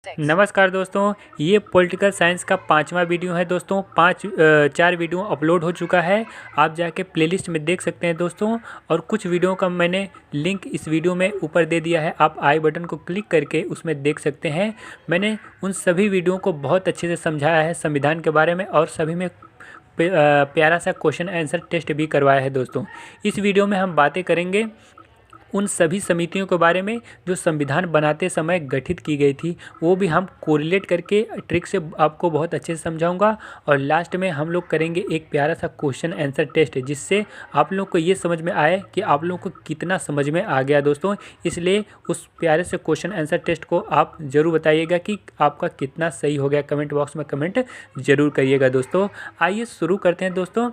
नमस्कार दोस्तों, ये पॉलिटिकल साइंस का 5वां वीडियो है दोस्तों। 4 वीडियो अपलोड हो चुका है। आप जाके प्लेलिस्ट में देख सकते हैं दोस्तों। और कुछ वीडियो का मैंने लिंक इस वीडियो में ऊपर दे दिया है, आप आई बटन को क्लिक करके उसमें देख सकते हैं। मैंने उन सभी वीडियो को बहुत अच्छे से समझाया है संविधान के बारे में, और सभी में प्यारा सा क्वेश्चन आंसर टेस्ट भी करवाया है दोस्तों। इस वीडियो में हम बातें करेंगे उन सभी समितियों के बारे में जो संविधान बनाते समय गठित की गई थी, वो भी हम कोरिलेट करके ट्रिक से आपको बहुत अच्छे से समझाऊंगा। और लास्ट में हम लोग करेंगे एक प्यारा सा क्वेश्चन आंसर टेस्ट, जिससे आप लोग को ये समझ में आए कि आप लोग को कितना समझ में आ गया दोस्तों। इसलिए उस प्यारे से क्वेश्चन आंसर टेस्ट को आप ज़रूर बताइएगा कि आपका कितना सही हो गया। कमेंट बॉक्स में कमेंट ज़रूर करिएगा दोस्तों। आइए शुरू करते हैं दोस्तों।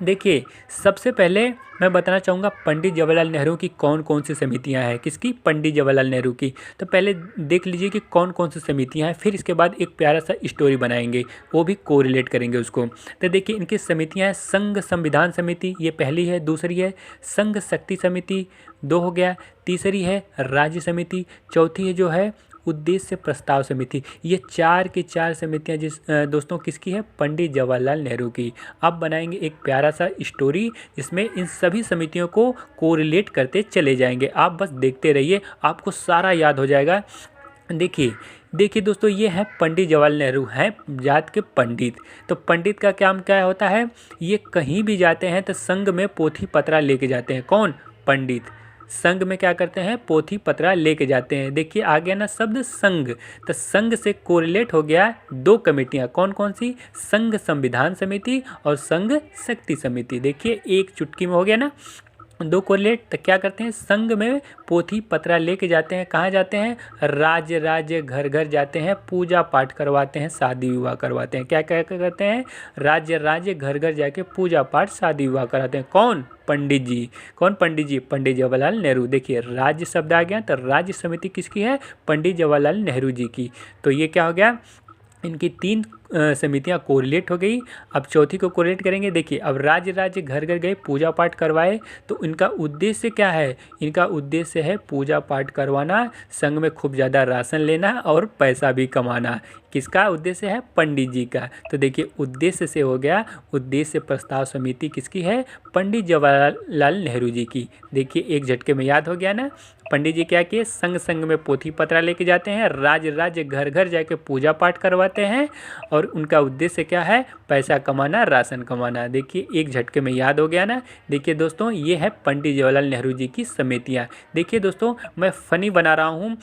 देखिए, सबसे पहले मैं बताना चाहूँगा पंडित जवाहरलाल नेहरू की कौन कौन सी समितियां हैं। किसकी? पंडित जवाहरलाल नेहरू की। तो पहले देख लीजिए कि कौन कौन सी समितियां हैं, फिर इसके बाद एक प्यारा सा स्टोरी बनाएंगे, वो भी कोरिलेट करेंगे उसको। तो देखिए, इनकी समितियां हैं संघ संविधान समिति, ये पहली है। दूसरी है संघ शक्ति समिति, 2 हो गया। तीसरी है राज्य समिति। चौथी है जो है उद्देश्य प्रस्ताव समिति। ये 4 की 4 समितियां दोस्तों किसकी है? पंडित जवाहरलाल नेहरू की। अब बनाएंगे एक प्यारा सा स्टोरी जिसमें इन सभी समितियों को कोरिलेट करते चले जाएंगे। आप बस देखते रहिए, आपको सारा याद हो जाएगा। देखिए दोस्तों, ये है पंडित जवाहरलाल नेहरू, हैं जात के पंडित। तो पंडित का काम क्या होता है? ये कहीं भी जाते हैं तो संघ में पोथी पत्रा लेके जाते हैं। कौन? पंडित। संघ में क्या करते हैं? पोथी पत्रा लेके जाते हैं। देखिए आ गया ना शब्द संघ। तो संघ से कोरिलेट हो गया 2 कमेटियां। कौन कौन सी? संघ संविधान समिति और संघ शक्ति समिति। देखिए एक चुटकी में हो गया ना 2 कोरिलेट। तो क्या करते हैं? संघ में पोथी पत्रा लेके जाते हैं। कहाँ जाते हैं? राज्य राज्य घर घर जाते हैं, पूजा पाठ करवाते हैं, शादी विवाह करवाते हैं। क्या क्या करते हैं? राज्य राज्य घर घर जाके पूजा पाठ शादी विवाह कराते हैं। कौन? पंडित जी। कौन पंडित जी? पंडित जवाहरलाल नेहरू। देखिए राज्य शब्द आ गया, तो राज्य समिति किसकी है? पंडित जवाहरलाल नेहरू जी की। तो ये क्या हो गया? इनकी 3 समितियां कोरिलेट हो गई। अब चौथी को कोरिलेट करेंगे। देखिए, अब राज्य राज्य घर घर गए, पूजा पाठ करवाए, तो इनका उद्देश्य क्या है? इनका उद्देश्य है पूजा पाठ करवाना, संघ में खूब ज़्यादा राशन लेना और पैसा भी कमाना। किसका उद्देश्य है? पंडित जी का। तो देखिए उद्देश्य से हो गया उद्देश्य प्रस्ताव समिति किसकी है? पंडित जवाहरलाल नेहरू जी की। देखिए एक झटके में याद हो गया ना। पंडित जी क्या किए? संघ संघ में पोथी पत्रा लेके जाते हैं, राज्य राज्य घर घर जाके पूजा पाठ करवाते हैं, और उनका उद्देश्य क्या है? पैसा कमाना, राशन कमाना। देखिए एक झटके में याद हो गया ना। देखिए दोस्तों, ये है पंडित जवाहरलाल नेहरू जी की समितियाँ। देखिए दोस्तों, मैं फ़नी बना रहा हूँ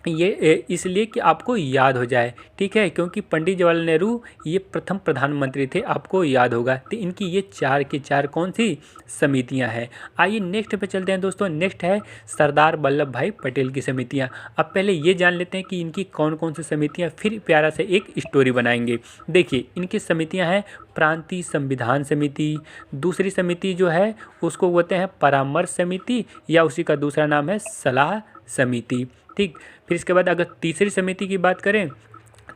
ये इसलिए कि आपको याद हो जाए, ठीक है, क्योंकि पंडित जवाहरलाल नेहरू ये प्रथम प्रधानमंत्री थे, आपको याद होगा। तो इनकी ये 4 की 4 कौन सी समितियां हैं। आइए नेक्स्ट पे चलते हैं दोस्तों। नेक्स्ट है सरदार वल्लभ भाई पटेल की समितियां। अब पहले ये जान लेते हैं कि इनकी कौन कौन सी समितियां, फिर प्यारा से एक स्टोरी बनाएंगे। देखिए इनकी समितियाँ हैं प्रांतीय संविधान समिति। दूसरी समिति जो है उसको बोलते हैं परामर्श समिति, या उसी का दूसरा नाम है सलाह समिति, ठीक। फिर इसके बाद अगर तीसरी समिति की बात करें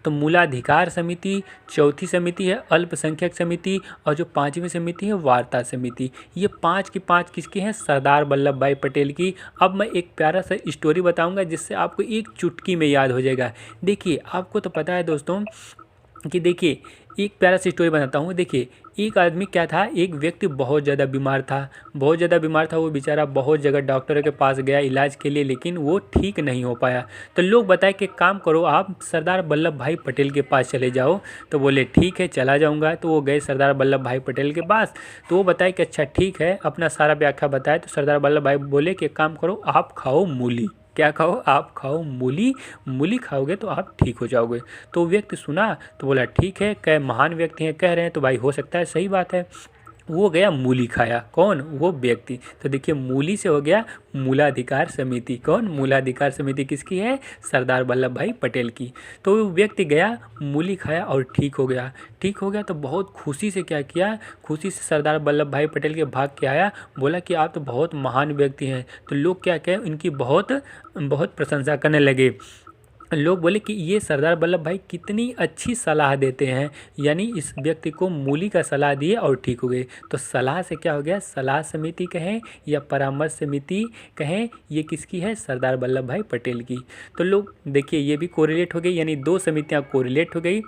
तो मूलाधिकार समिति। चौथी समिति है अल्पसंख्यक समिति, और जो 5वीं समिति है वार्ता समिति। ये 5 की 5 किसकी हैं? सरदार वल्लभ भाई पटेल की। अब मैं एक प्यारा सा स्टोरी बताऊंगा जिससे आपको एक चुटकी में याद हो जाएगा। देखिए आपको तो पता है दोस्तों कि देखिए एक प्यारा सी स्टोरी बताता हूँ। देखिए एक आदमी क्या था, एक व्यक्ति बहुत ज़्यादा बीमार था, बहुत ज़्यादा बीमार था। वो बेचारा बहुत जगह डॉक्टर के पास गया इलाज के लिए, लेकिन वो ठीक नहीं हो पाया। तो लोग बताए कि काम करो, आप सरदार वल्लभ भाई पटेल के पास चले जाओ। तो बोले ठीक है चला जाऊँगा। तो वो गए सरदार वल्लभ भाई पटेल के पास। तो वो बताए कि अच्छा ठीक है, अपना सारा व्याख्या बताए। तो सरदार वल्लभ भाई बोले कि काम करो, आप खाओ मूली। क्या खाओ? आप खाओ मूली। मूली खाओगे तो आप ठीक हो जाओगे। तो व्यक्ति सुना तो बोला ठीक है, कई महान व्यक्ति हैं कह रहे हैं तो भाई हो सकता है, सही बात है। वो गया मूली खाया। कौन? वो व्यक्ति। तो देखिए मूली से हो गया मूलाधिकार समिति। कौन? मूलाधिकार समिति किसकी है? सरदार वल्लभ भाई पटेल की। तो वो व्यक्ति गया, मूली खाया और ठीक हो गया। ठीक हो गया तो बहुत खुशी से क्या किया? खुशी से सरदार वल्लभ भाई पटेल के भाग के आया, बोला कि आप तो बहुत महान व्यक्ति हैं। तो लोग क्या कहें, इनकी बहुत बहुत प्रशंसा करने लगे। लोग बोले कि ये सरदार वल्लभ भाई कितनी अच्छी सलाह देते हैं, यानी इस व्यक्ति को मूली का सलाह दिए और ठीक हो गए। तो सलाह से क्या हो गया, सलाह समिति कहें या परामर्श समिति कहें, ये किसकी है, सरदार वल्लभ भाई पटेल की। तो लोग देखिए ये भी कोरिलेट हो गई, यानी दो समितियाँ कोरिलेट हो गई।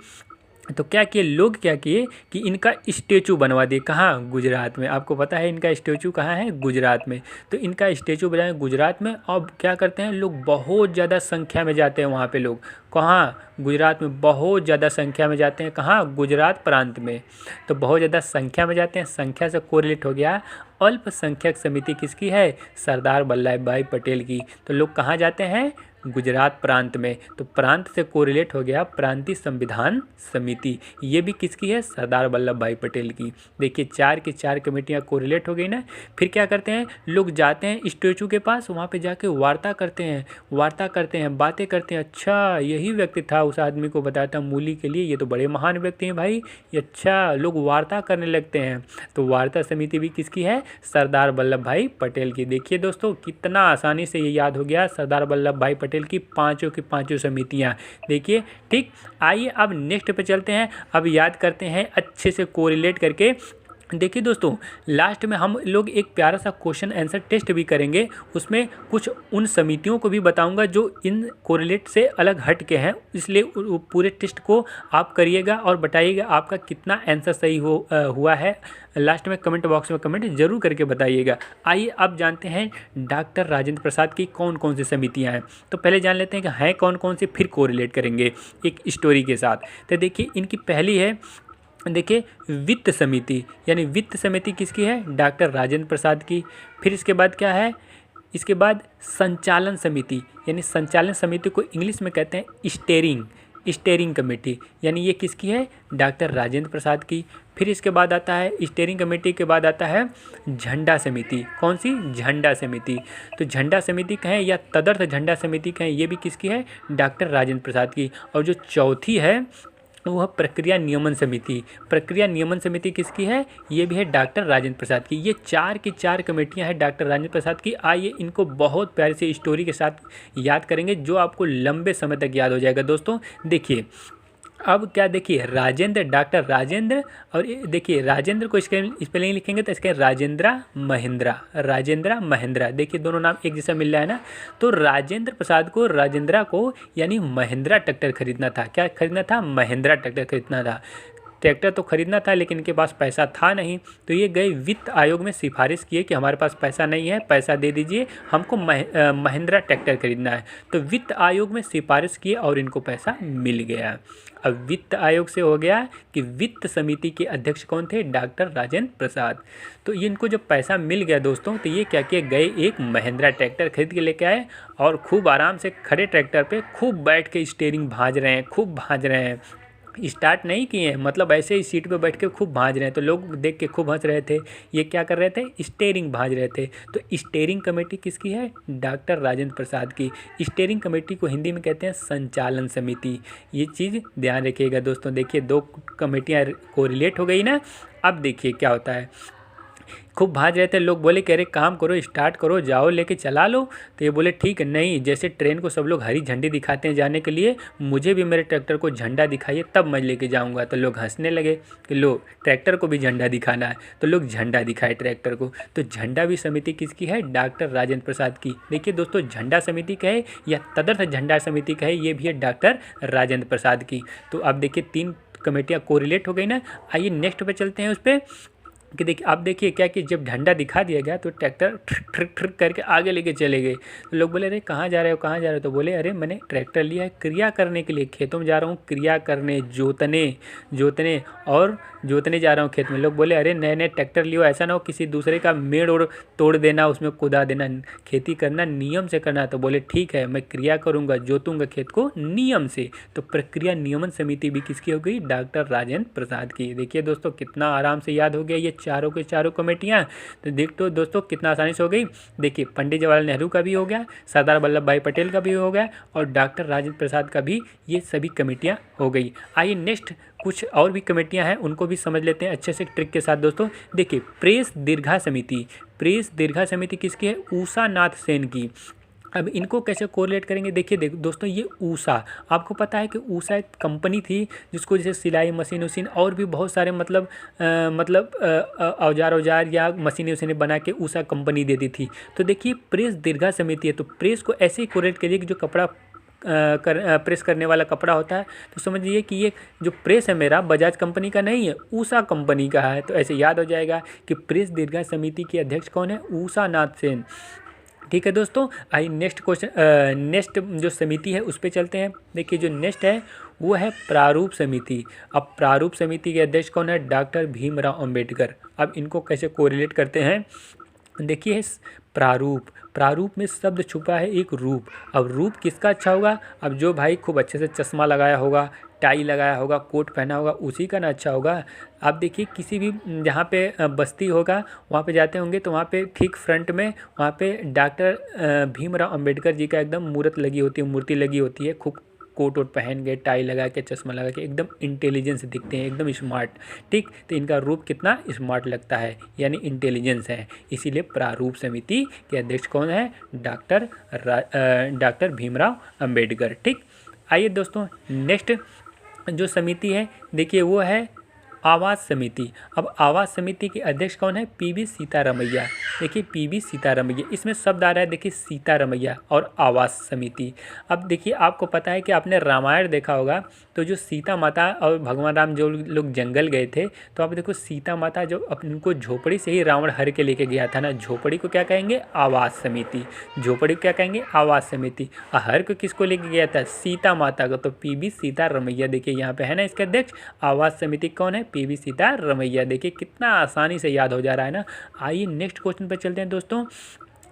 तो क्या किए लोग, क्या किए कि इनका स्टेचू बनवा दिए। कहाँ, गुजरात में। आपको पता है इनका स्टेचू कहाँ है, गुजरात में। तो इनका स्टेचू बनाए गुजरात में। अब क्या करते हैं लोग, बहुत ज़्यादा संख्या में जाते हैं वहाँ पे लोग। कहाँ, गुजरात में बहुत ज़्यादा संख्या में जाते हैं। कहाँ, गुजरात प्रांत में। तो बहुत ज़्यादा संख्या में जाते हैं, संख्या से कोरिलेट हो गया। अल्पसंख्यक समिति किसकी है, सरदार वल्लभ भाई पटेल की। तो लोग कहाँ जाते हैं, गुजरात प्रांत में। तो प्रांत से कोरिलेट हो गया प्रांतीय संविधान समिति, ये भी किसकी है, सरदार वल्लभ भाई पटेल की। देखिए 4 की 4 कमेटियाँ कोरिलेट हो गई ना। फिर क्या करते हैं लोग, जाते हैं स्टेचू के पास, वहाँ पे जाके वार्ता करते हैं, बातें करते हैं। अच्छा यही व्यक्ति था, उस आदमी को बताया था मूली के लिए, ये तो बड़े महान व्यक्ति हैं भाई। अच्छा, लोग वार्ता करने लगते हैं। तो वार्ता समिति भी किसकी है, सरदार वल्लभ भाई पटेल की। देखिए दोस्तों कितना आसानी से ये याद हो गया, सरदार वल्लभ भाई पटेल की पांचों की पांचों समितियां। देखिए ठीक। आइए अब नेक्स्ट पे चलते हैं, अब याद करते हैं अच्छे से कोरिलेट करके। देखिए दोस्तों लास्ट में हम लोग एक प्यारा सा क्वेश्चन आंसर टेस्ट भी करेंगे, उसमें कुछ उन समितियों को भी बताऊंगा जो इन कोरिलेट से अलग हट के हैं, इसलिए पूरे टेस्ट को आप करिएगा और बताइएगा आपका कितना आंसर सही हुआ है। लास्ट में कमेंट बॉक्स में कमेंट जरूर करके बताइएगा। आइए अब जानते हैं डॉक्टर राजेंद्र प्रसाद की कौन कौन सी समितियाँ हैं। तो पहले जान लेते हैं कि हैं कौन कौन सी, फिर कोरिलेट करेंगे एक स्टोरी के साथ। तो देखिए इनकी पहली है, देखिए वित्त समिति, यानी वित्त समिति किसकी है, डॉक्टर राजेंद्र प्रसाद की। फिर इसके बाद क्या है, इसके बाद संचालन समिति, यानी संचालन समिति को इंग्लिश में कहते हैं स्टेयरिंग कमेटी, यानी ये किसकी है, डॉक्टर राजेंद्र प्रसाद की। फिर इसके बाद आता है स्टेयरिंग कमेटी के बाद आता है झंडा समिति। कौन सी, झंडा समिति। तो झंडा समिति कहें या तदर्थ झंडा समिति कहें, ये भी किसकी है, डॉक्टर राजेंद्र प्रसाद की। और जो चौथी है वह प्रक्रिया नियमन समिति। प्रक्रिया नियमन समिति किसकी है, ये भी है डॉक्टर राजेंद्र प्रसाद की। ये 4 की 4 कमेटियां हैं डॉक्टर राजेंद्र प्रसाद की। आइए इनको बहुत प्यारे से स्टोरी के साथ याद करेंगे, जो आपको लंबे समय तक याद हो जाएगा। दोस्तों देखिए अब क्या, देखिए राजेंद्र, डॉक्टर राजेंद्र, और देखिए राजेंद्र को इसके स्पेलिंग लिखेंगे तो इसके राजेंद्रा महेंद्रा। देखिए दोनों नाम एक जैसा मिल रहा है ना। तो राजेंद्र प्रसाद को, राजेंद्रा को यानी महिंद्रा ट्रैक्टर खरीदना था। क्या खरीदना था, महिंद्रा ट्रैक्टर खरीदना था। ट्रैक्टर तो खरीदना था लेकिन इनके पास पैसा था नहीं, तो ये गए वित्त आयोग में सिफारिश किए कि हमारे पास पैसा नहीं है, पैसा दे दीजिए, हमको महिंद्रा ट्रैक्टर खरीदना है। तो वित्त आयोग में सिफारिश किए और इनको पैसा मिल गया। अब वित्त आयोग से हो गया कि वित्त समिति के अध्यक्ष कौन थे, डॉक्टर राजेंद्र प्रसाद। तो इनको जब पैसा मिल गया दोस्तों, तो ये क्या किए, गए एक महिंद्रा ट्रैक्टर खरीद के लेके आए और खूब आराम से खड़े ट्रैक्टर पे खूब बैठ के स्टीयरिंग भांज रहे हैं। स्टार्ट नहीं किए, मतलब ऐसे ही सीट पे बैठ के खूब भांज रहे हैं। तो लोग देख के खूब हंस रहे थे। ये क्या कर रहे थे, स्टीयरिंग भांज रहे थे। तो स्टीयरिंग कमेटी किसकी है, डॉक्टर राजेंद्र प्रसाद की। स्टीयरिंग कमेटी को हिंदी में कहते हैं संचालन समिति। ये चीज़ ध्यान रखिएगा दोस्तों। देखिए 2 कमेटियाँ कोरिलेट हो गई ना। अब देखिए क्या होता है, खूब भाज रहे थे लोग, बोले कह रहे काम करो, स्टार्ट करो, जाओ लेके चला लो। तो ये बोले ठीक है, नहीं, जैसे ट्रेन को सब लोग हरी झंडी दिखाते हैं जाने के लिए, मुझे भी मेरे ट्रैक्टर को झंडा दिखाइए तब मैं लेके जाऊंगा। तो लोग हंसने लगे कि लो ट्रैक्टर को भी झंडा दिखाना है। तो लोग झंडा दिखाए ट्रैक्टर को। तो झंडा भी समिति किसकी है, डॉक्टर राजेंद्र प्रसाद की। देखिए दोस्तों झंडा समिति कहे या तदर्थ झंडा समिति कहे, ये भी है डॉक्टर राजेंद्र प्रसाद की। तो अब देखिए 3 कमेटियाँ कोरिलेट हो गई ना। आइए नेक्स्ट पे चलते हैं उस पर कि देखिए आप देखिए क्या कि जब झंडा दिखा दिया गया तो ट्रैक्टर ठिक करके आगे लेके चले गए। तो लोग बोले अरे कहाँ जा रहे हो, तो बोले अरे मैंने ट्रैक्टर लिया है क्रिया करने के लिए, खेतों में जा रहा हूँ क्रिया करने, जोतने जा रहा हूँ खेत में। लोग बोले अरे नए नए ट्रैक्टर लियो, ऐसा ना हो किसी दूसरे का मेड़ और तोड़ देना, उसमें कुदा देना, खेती करना नियम से करना। तो बोले ठीक है मैं क्रिया करूँगा, जोतूँगा खेत को नियम से। तो प्रक्रिया नियमन समिति भी किसकी हो गई, डॉक्टर राजेंद्र प्रसाद की। देखिए दोस्तों कितना आराम से याद हो गया ये चारों के चारों कमेटियाँ। तो देख तो दोस्तों कितना आसानी से हो गई। देखिए पंडित जवाहरलाल नेहरू का भी हो गया, सरदार वल्लभ भाई पटेल का भी हो गया और डॉक्टर राजेंद्र प्रसाद का भी, ये सभी कमेटियाँ हो गई। आइए नेक्स्ट कुछ और भी कमेटियाँ हैं उनको भी समझ लेते हैं अच्छे से ट्रिक के साथ दोस्तों। देखिए प्रेस दीर्घा समिति किसकी है, उषा नाथ सेन की। अब इनको कैसे कोरिलेट करेंगे, देखिए दोस्तों, ये ऊषा, आपको पता है कि ऊषा एक कंपनी थी जिसको जैसे सिलाई मशीन उशीन और भी बहुत सारे औजार या मशीनें उशीनें बना के ऊषा कंपनी देती थी। तो देखिए प्रेस दीर्घा समिति है, तो प्रेस को ऐसे ही कोरिलेट करिए कि जो कपड़ा प्रेस करने वाला कपड़ा होता है, तो समझिए कि ये जो प्रेस है मेरा बजाज कंपनी का नहीं है, ऊषा कंपनी का है। तो ऐसे याद हो जाएगा कि प्रेस दीर्घा समिति के अध्यक्ष कौन है, ऊषा नाथ सेन। ठीक है दोस्तों, आइए नेक्स्ट क्वेश्चन, नेक्स्ट जो समिति है उस पर चलते हैं। देखिए जो नेक्स्ट है वो है प्रारूप समिति। अब प्रारूप समिति के अध्यक्ष कौन है, डॉक्टर भीमराव अंबेडकर। अब इनको कैसे कोरिलेट करते हैं, देखिए प्रारूप, प्रारूप में शब्द छुपा है एक रूप। अब रूप किसका अच्छा होगा, अब जो भाई खूब अच्छे से चश्मा लगाया होगा, टाई लगाया होगा, कोट पहना होगा, उसी का ना अच्छा होगा। आप देखिए किसी भी जहाँ पे बस्ती होगा वहाँ पे जाते होंगे तो वहाँ पे ठीक फ्रंट में वहाँ पे डॉक्टर भीमराव अंबेडकर जी का एकदम मूर्त लगी होती है, मूर्ति लगी होती है। खूब कोट वोट पहन के, टाई लगा के, चश्मा लगा के, एकदम इंटेलिजेंस दिखते हैं, एकदम स्मार्ट। ठीक, तो इनका रूप कितना स्मार्ट लगता है, यानी इंटेलिजेंस है। इसीलिए प्रारूप समिति के अध्यक्ष कौन है, डॉक्टर भीमराव अंबेडकर। ठीक, आइए दोस्तों नेक्स्ट जो समिति है देखिए वो है आवास समिति। अब आवास समिति के अध्यक्ष कौन है, पीवी सीतारमैया। देखिए पीवी सीतारमैया, इसमें शब्द आ रहा है देखिए सीतारमैया और आवास समिति। अब देखिए आपको पता है कि आपने रामायण देखा होगा, तो जो सीता माता और भगवान राम जो लोग जंगल गए थे, तो आप देखो सीता माता जो उनको झोपड़ी से ही रावण हर के लेके गया था ना, झोपड़ी को क्या कहेंगे, आवास समिति। झोपड़ी को क्या कहेंगे, आवास समिति। हर को किसको लेके गया था, सीता माता को। तो पीवी सीतारमैया देखिए यहाँ पे है ना इसके अध्यक्ष। आवास समिति कौन है, पीवी सीतारमैया। देखिए कितना आसानी से याद हो जा रहा है ना। आइए नेक्स्ट क्वेश्चन पर चलते हैं दोस्तों।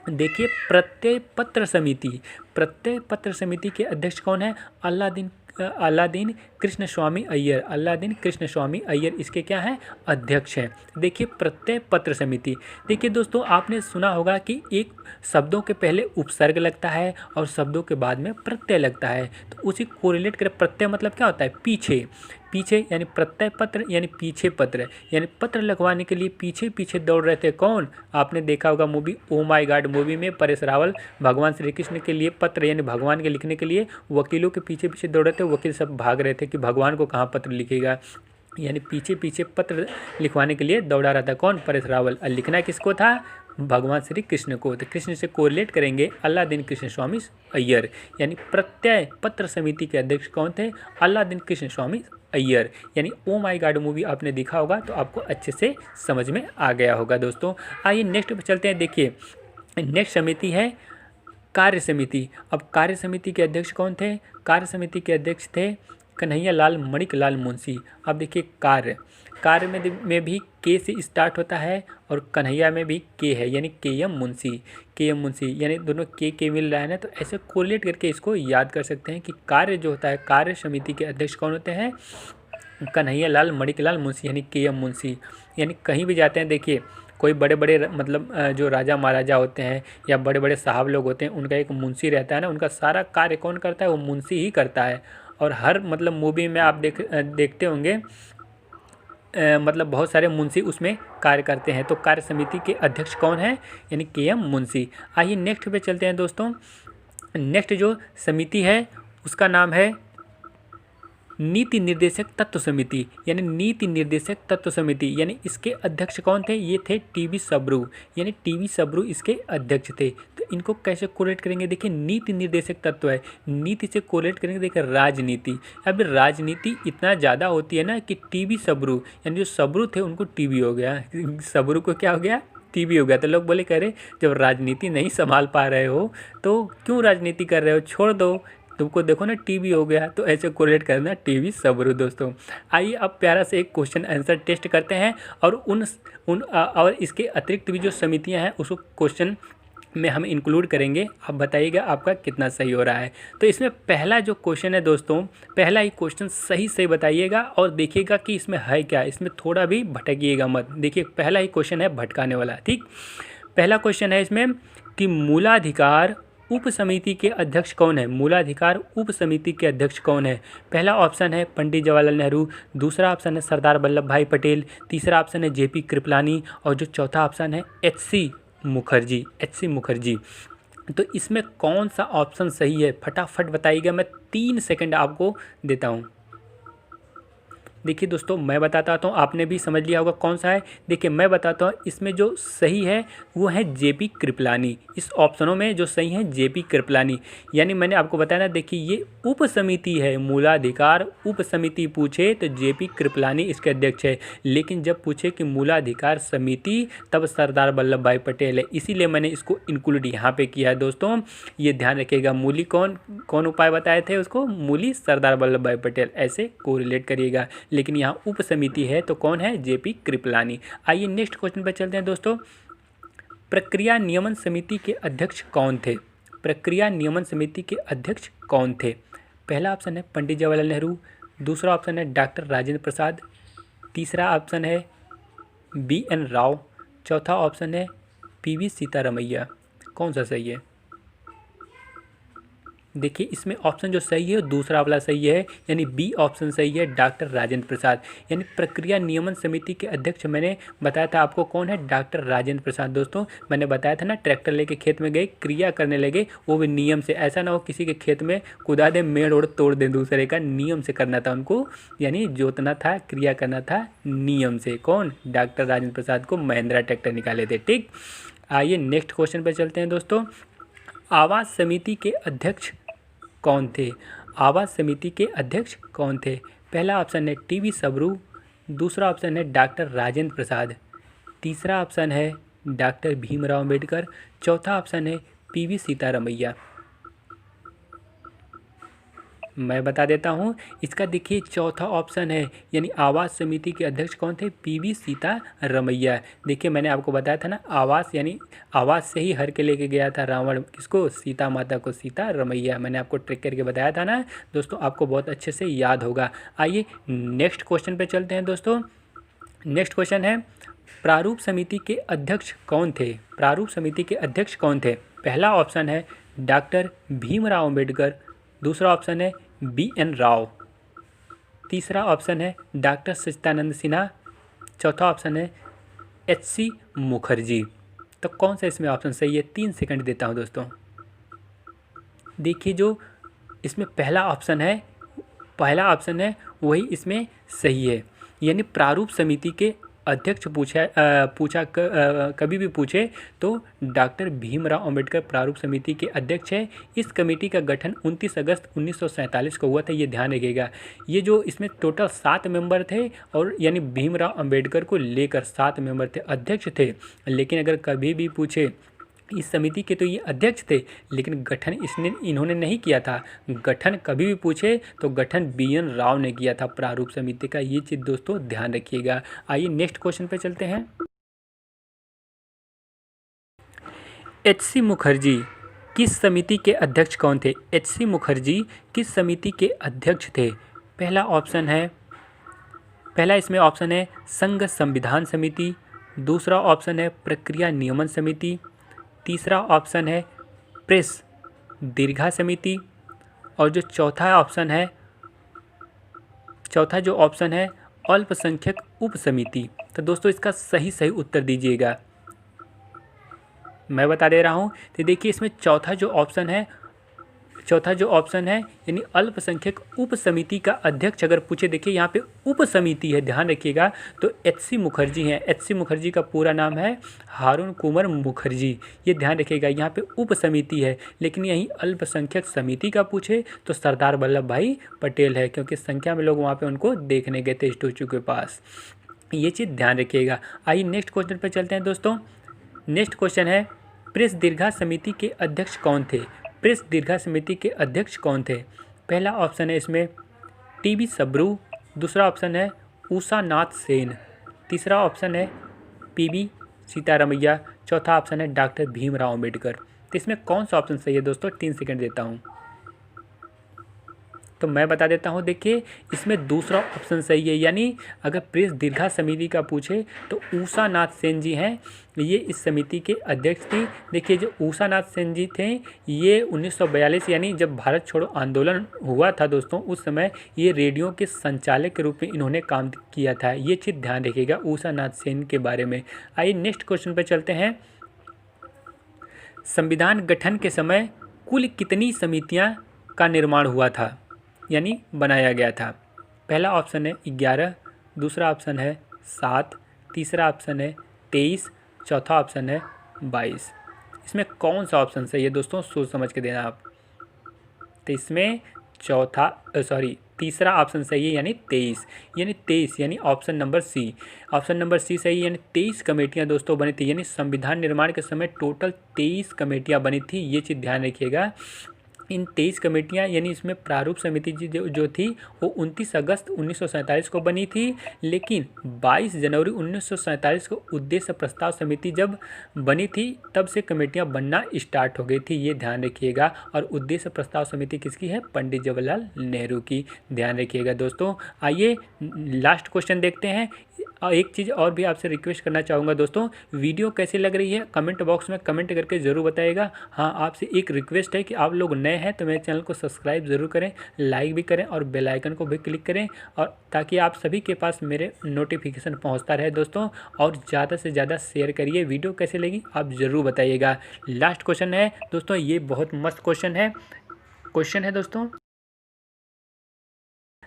देखिए प्रत्यय पत्र समिति, प्रत्यय पत्र समिति के अध्यक्ष कौन है, अलादीन कृष्ण स्वामी अय्यर। अलादीन कृष्ण स्वामी अय्यर इसके क्या हैं, अध्यक्ष हैं। देखिए प्रत्यय पत्र समिति, देखिए दोस्तों आपने सुना होगा कि एक शब्दों के पहले उपसर्ग लगता है और शब्दों के बाद में प्रत्यय लगता है, तो उसी कोरिलेट कर। प्रत्यय मतलब क्या होता है, पीछे, पीछे यानी प्रत्यय पत्र यानी पीछे पत्र, यानी पत्र लगवाने के लिए पीछे पीछे दौड़ रहे थे कौन, आपने देखा होगा movie oh my God movie में परेश रावल भगवान श्री कृष्ण के लिए पत्र यानी भगवान के लिखने के लिए वकीलों के पीछे पीछे दौड़ रहे थे। वकील सब भाग रहे थे कि भगवान को कहाँ पत्र लिखेगा, यानी पीछे पीछे पत्र लिखवाने के लिए दौड़ा रहा था कौन, परेश रावल। और लिखना किसको था, भगवान श्री कृष्ण को। तो कृष्ण से कोरिलेट करेंगे अलादीन कृष्ण स्वामी अय्यर, यानी प्रत्यय पत्र समिति के अध्यक्ष कौन थे, अलादीन कृष्ण स्वामी अय्यर। यानी ओ माय गॉड मूवी आपने देखा होगा तो आपको अच्छे से समझ में आ गया होगा दोस्तों। आइए नेक्स्ट पे चलते हैं। देखिए नेक्स्ट समिति है कार्य समिति। अब कार्य समिति के अध्यक्ष कौन थे, कार्य समिति के अध्यक्ष थे कन्हैया लाल मणिक लाल मुंशी। अब देखिए कार्य, कार्य में भी के से स्टार्ट होता है और कन्हैया में भी के है, यानी के एम मुंशी, यानी दोनों के मिल रहा है ना। तो ऐसे कोरिलेट करके इसको याद कर सकते हैं कि कार्य जो होता है, कार्य समिति के अध्यक्ष कौन होते हैं, कन्हैया लाल मणिक लाल मुंशी, यानी के एम मुंशी। यानी कहीं भी जाते हैं देखिए कोई बड़े बड़े मतलब जो राजा महाराजा होते हैं या बड़े बड़े साहब लोग होते हैं, उनका एक मुंशी रहता है ना, उनका सारा कार्य कौन करता है, वो मुंशी ही करता है। और हर मतलब मूवी में आप देखते होंगे मतलब बहुत सारे मुंशी उसमें कार्य करते हैं। तो कार्य समिति के अध्यक्ष कौन है, यानी के एम मुंशी। आइए नेक्स्ट पे चलते हैं दोस्तों। नेक्स्ट जो समिति है उसका नाम है नीति निर्देशक तत्व समिति, यानी नीति निर्देशक तत्व समिति। यानी इसके अध्यक्ष कौन थे, ये थे टीवी सबरू, यानी टीवी सबरू इसके अध्यक्ष थे। तो इनको कैसे कोरिलेट करेंगे, देखिए नीति निर्देशक तत्व है, नीति से कोरिलेट करेंगे देखिए राजनीति। अब राजनीति इतना ज़्यादा होती है ना कि टीवी सबरू यानी जो सबरू थे उनको टीवी हो गया, सबरू को क्या हो गया, टीवी हो गया। तो लोग बोले कह रहे जब राजनीति नहीं संभाल पा रहे हो तो क्यों राजनीति कर रहे हो, छोड़ दो, तुमको देखो ना टीवी हो गया। तो ऐसे कोरिलेट करना टीवी सबरू दोस्तों। आइए अब प्यारा से एक क्वेश्चन आंसर टेस्ट करते हैं और और इसके अतिरिक्त भी जो समितियां हैं उसको क्वेश्चन में हम इंक्लूड करेंगे। आप बताइएगा आपका कितना सही हो रहा है। तो इसमें पहला जो क्वेश्चन है दोस्तों, पहला ही क्वेश्चन सही सही बताइएगा और देखिएगा कि इसमें है क्या, इसमें थोड़ा भी भटकिएगा मत। देखिए पहला ही क्वेश्चन है भटकाने वाला। ठीक, पहला क्वेश्चन है इसमें कि मूलाधिकार उप समिति के अध्यक्ष कौन है, मूलाधिकार उप समिति के अध्यक्ष कौन है। पहला ऑप्शन है पंडित जवाहरलाल नेहरू, दूसरा ऑप्शन है सरदार वल्लभ भाई पटेल, तीसरा ऑप्शन है जेपी कृपलानी और जो चौथा ऑप्शन है एच सी मुखर्जी। तो इसमें कौन सा ऑप्शन सही है, फटाफट बताइएगा। मैं 3 सेकंड आपको देता हूँ। देखिए दोस्तों, मैं बताता हूँ, आपने भी समझ लिया होगा कौन सा है। देखिए मैं बताता हूँ, इसमें जो सही है वो है जेपी कृपलानी। इस ऑप्शनों में जो सही है जेपी कृपलानी, यानी मैंने आपको बताया ना। देखिए ये उप समिति है, मूलाधिकार उप समिति पूछे तो जेपी कृपलानी इसके अध्यक्ष है, लेकिन जब पूछे कि मूलाधिकार समिति तब सरदार वल्लभ भाई पटेल है, इसीलिए मैंने इसको इंक्लूड यहाँ पे किया है दोस्तों। ये ध्यान रखिएगा। मूली कौन कौन उपाय बताए थे उसको, मूली सरदार वल्लभ भाई पटेल, ऐसे कोरिलेट करिएगा। लेकिन यहाँ उप समिति है तो कौन है, जेपी कृपलानी। आइए नेक्स्ट क्वेश्चन पर चलते हैं दोस्तों। प्रक्रिया नियमन समिति के अध्यक्ष कौन थे? प्रक्रिया नियमन समिति के अध्यक्ष कौन थे? पहला ऑप्शन है पंडित जवाहरलाल नेहरू, दूसरा ऑप्शन है डॉक्टर राजेंद्र प्रसाद, तीसरा ऑप्शन है BN राव, चौथा ऑप्शन है PV सीतारमैया। कौन सा सही है? देखिए इसमें ऑप्शन जो सही है दूसरा वाला सही है, यानी बी ऑप्शन सही है, डॉक्टर राजेंद्र प्रसाद। यानी प्रक्रिया नियमन समिति के अध्यक्ष मैंने बताया था आपको कौन है, डॉक्टर राजेंद्र प्रसाद। दोस्तों मैंने बताया था ना, ट्रैक्टर लेके खेत में गए, क्रिया करने लगे, वो भी नियम से। ऐसा ना हो किसी के खेत में कुदा दे, मेड़ ओड़ तोड़ दे दूसरे का, नियम से करना था उनको, यानी जोतना था, क्रिया करना था नियम से। कौन? डॉक्टर राजेंद्र प्रसाद को महिंद्रा ट्रैक्टर निकाले थे। ठीक, आइए नेक्स्ट क्वेश्चन पर चलते हैं दोस्तों। आवास समिति के अध्यक्ष कौन थे? आवास समिति के अध्यक्ष कौन थे? पहला ऑप्शन है TV सबरू, दूसरा ऑप्शन है डॉक्टर राजेंद्र प्रसाद, तीसरा ऑप्शन है डॉक्टर भीमराव अम्बेडकर, चौथा ऑप्शन है PV सीतारमैया। मैं बता देता हूँ इसका। देखिए चौथा ऑप्शन है, यानी आवास समिति के अध्यक्ष कौन थे, PV सीतारमैया। देखिए मैंने आपको बताया था ना, आवास यानी आवास से ही हर के लेके गया था रावण, किसको, सीता माता को, सीतारमैया। मैंने आपको ट्रिक करके बताया था ना दोस्तों, आपको बहुत अच्छे से याद होगा। आइए नेक्स्ट क्वेश्चन पे चलते हैं दोस्तों। नेक्स्ट क्वेश्चन है, प्रारूप समिति के अध्यक्ष कौन थे? प्रारूप समिति के अध्यक्ष कौन थे? पहला ऑप्शन है डॉक्टर भीमराव अम्बेडकर, दूसरा ऑप्शन है BN राव, तीसरा ऑप्शन है डॉक्टर सच्चिदानंद सिन्हा, चौथा ऑप्शन है HC मुखर्जी। तो कौन सा इसमें ऑप्शन सही है? 3 सेकंड देता हूं दोस्तों। देखिए जो इसमें पहला ऑप्शन है वही इसमें सही है, यानी प्रारूप समिति के अध्यक्ष कभी भी पूछे तो डॉक्टर भीमराव अंबेडकर प्रारूप समिति के अध्यक्ष है। इस कमेटी का गठन 29 अगस्त 1947 को हुआ था, ये ध्यान रखिएगा। ये जो इसमें टोटल 7 मेंबर थे, और यानी भीमराव अंबेडकर को लेकर 7 मेंबर थे, अध्यक्ष थे। लेकिन अगर कभी भी पूछे, इस समिति के तो ये अध्यक्ष थे, लेकिन गठन इन्होंने नहीं किया था। गठन कभी भी पूछे तो गठन BN राव ने किया था प्रारूप समिति का। ये चीज़ दोस्तों ध्यान रखिएगा। आइए नेक्स्ट क्वेश्चन पे चलते हैं। HC मुखर्जी किस समिति के अध्यक्ष कौन थे? HC मुखर्जी किस समिति के अध्यक्ष थे? पहला इसमें ऑप्शन है संघ संविधान समिति, दूसरा ऑप्शन है प्रक्रिया नियमन समिति, तीसरा ऑप्शन है प्रेस दीर्घा समिति, और जो चौथा जो ऑप्शन है अल्पसंख्यक उप समिति। तो दोस्तों इसका सही उत्तर दीजिएगा। मैं बता दे रहा हूँ। तो देखिए इसमें चौथा जो ऑप्शन है यानी अल्पसंख्यक उप समिति का अध्यक्ष अगर पूछे, देखिए यहाँ पे उप समिति है, ध्यान रखिएगा, तो HC मुखर्जी हैं। HC मुखर्जी का पूरा नाम है हारून कुमार मुखर्जी, ये ध्यान रखिएगा। यहाँ पे उप समिति है, लेकिन यहीं अल्पसंख्यक समिति का पूछे तो सरदार वल्लभ भाई पटेल है, क्योंकि संख्या में लोग वहाँ पे उनको देखने गए थे स्टैचू के पास। ये चीज़ ध्यान रखिएगा। आइए नेक्स्ट क्वेश्चन पर चलते हैं दोस्तों। नेक्स्ट क्वेश्चन है, प्रेस दीर्घा समिति के अध्यक्ष कौन थे? प्रेस दीर्घा समिति के अध्यक्ष कौन थे? पहला ऑप्शन है इसमें TB सबरू, दूसरा ऑप्शन है उषा नाथ सेन, तीसरा ऑप्शन है PV सीतारमैया, चौथा ऑप्शन है डॉक्टर भीमराव अम्बेडकर। तो इसमें कौन सा ऑप्शन सही है दोस्तों? 3 सेकंड देता हूँ। तो मैं बता देता हूँ। देखिए इसमें दूसरा ऑप्शन सही है, यानी अगर प्रेस दीर्घा समिति का पूछे तो उषा नाथ सेन जी हैं, ये इस समिति के अध्यक्ष थी। देखिए जो उषा नाथ सेन जी थे, ये 1942 यानी जब भारत छोड़ो आंदोलन हुआ था दोस्तों, उस समय ये रेडियो के संचालक के रूप में इन्होंने काम किया था। ये चीज़ ध्यान रखिएगा उषा नाथ सेन के बारे में। आइए नेक्स्ट क्वेश्चन पर चलते हैं। संविधान गठन के समय कुल कितनी समितियां का निर्माण हुआ था, यानी बनाया गया था? पहला ऑप्शन है 11, दूसरा ऑप्शन है 7, तीसरा ऑप्शन है 23, चौथा ऑप्शन है 22। इसमें कौन सा ऑप्शन सही है दोस्तों, सोच समझ के देना आप। तो इसमें तीसरा ऑप्शन सही है, यानी 23, यानी option number C. Option number C सही है, यानी 23 कमेटियां दोस्तों बनी थी, यानी संविधान निर्माण के समय टोटल 23 कमेटियां बनी थी। ये चीज़ ध्यान रखिएगा। इन 23 कमेटियां, यानी इसमें प्रारूप समिति जो थी वो 29 अगस्त 1947 को बनी थी, लेकिन 22 जनवरी 1947 को उद्देश्य प्रस्ताव समिति जब बनी थी तब से कमेटियां बनना स्टार्ट हो गई थी। ये ध्यान रखिएगा। और उद्देश्य प्रस्ताव समिति किसकी है? पंडित जवाहरलाल नेहरू की। ध्यान रखिएगा दोस्तों। आइए लास्ट क्वेश्चन देखते हैं। एक चीज़ और भी आपसे रिक्वेस्ट करना चाहूँगा दोस्तों, वीडियो कैसी लग रही है कमेंट बॉक्स में कमेंट करके ज़रूर बताइएगा। हाँ, आपसे एक रिक्वेस्ट है कि आप लोग नए हैं तो मेरे चैनल को सब्सक्राइब ज़रूर करें, लाइक भी करें और बेल आइकन को भी क्लिक करें, और ताकि आप सभी के पास मेरे नोटिफिकेशन पहुँचता रहे दोस्तों। और ज़्यादा से ज़्यादा शेयर करिए। वीडियो कैसे लगी आप ज़रूर बताइएगा। लास्ट क्वेश्चन है दोस्तों, ये बहुत मस्त क्वेश्चन है दोस्तों,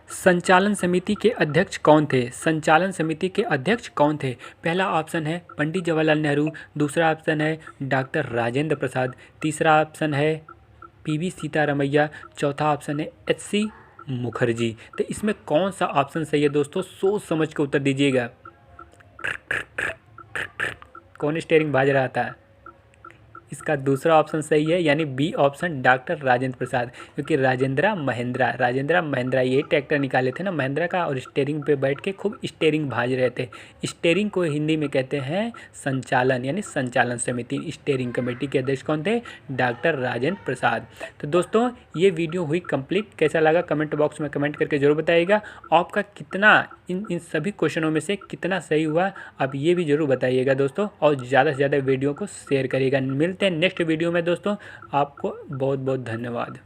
संचालन समिति के अध्यक्ष कौन थे? संचालन समिति के अध्यक्ष कौन थे? पहला ऑप्शन है पंडित जवाहरलाल नेहरू, दूसरा ऑप्शन है डॉक्टर राजेंद्र प्रसाद, तीसरा ऑप्शन है पीवी सीतारमैया, चौथा ऑप्शन है एचसी मुखर्जी। तो इसमें कौन सा ऑप्शन सही है दोस्तों, सोच समझ के उत्तर दीजिएगा। कौन स्टीयरिंग भाज रहा था? इसका दूसरा ऑप्शन सही है, यानी B option doctor Rajendra Prasad, क्योंकि राजेंद्र महिंद्रा ये ट्रैक्टर निकाले थे ना महिंद्रा का, और स्टीयरिंग पे बैठ के खूब स्टीयरिंग भाज रहे थे। स्टीयरिंग को हिंदी में कहते हैं संचालन, यानी संचालन समिति। स्टीयरिंग कमेटी के अध्यक्ष कौन थे? डॉक्टर राजेंद्र प्रसाद। तो दोस्तों ये वीडियो हुई कंप्लीट। कैसा लगा कमेंट बॉक्स में कमेंट करके जरूर बताइएगा। आपका कितना इन सभी क्वेश्चनों में से कितना सही हुआ आप ये भी ज़रूर बताइएगा दोस्तों, और ज़्यादा से ज़्यादा वीडियो को शेयर करिएगा। मिलते हैं नेक्स्ट वीडियो में दोस्तों। आपको बहुत बहुत धन्यवाद।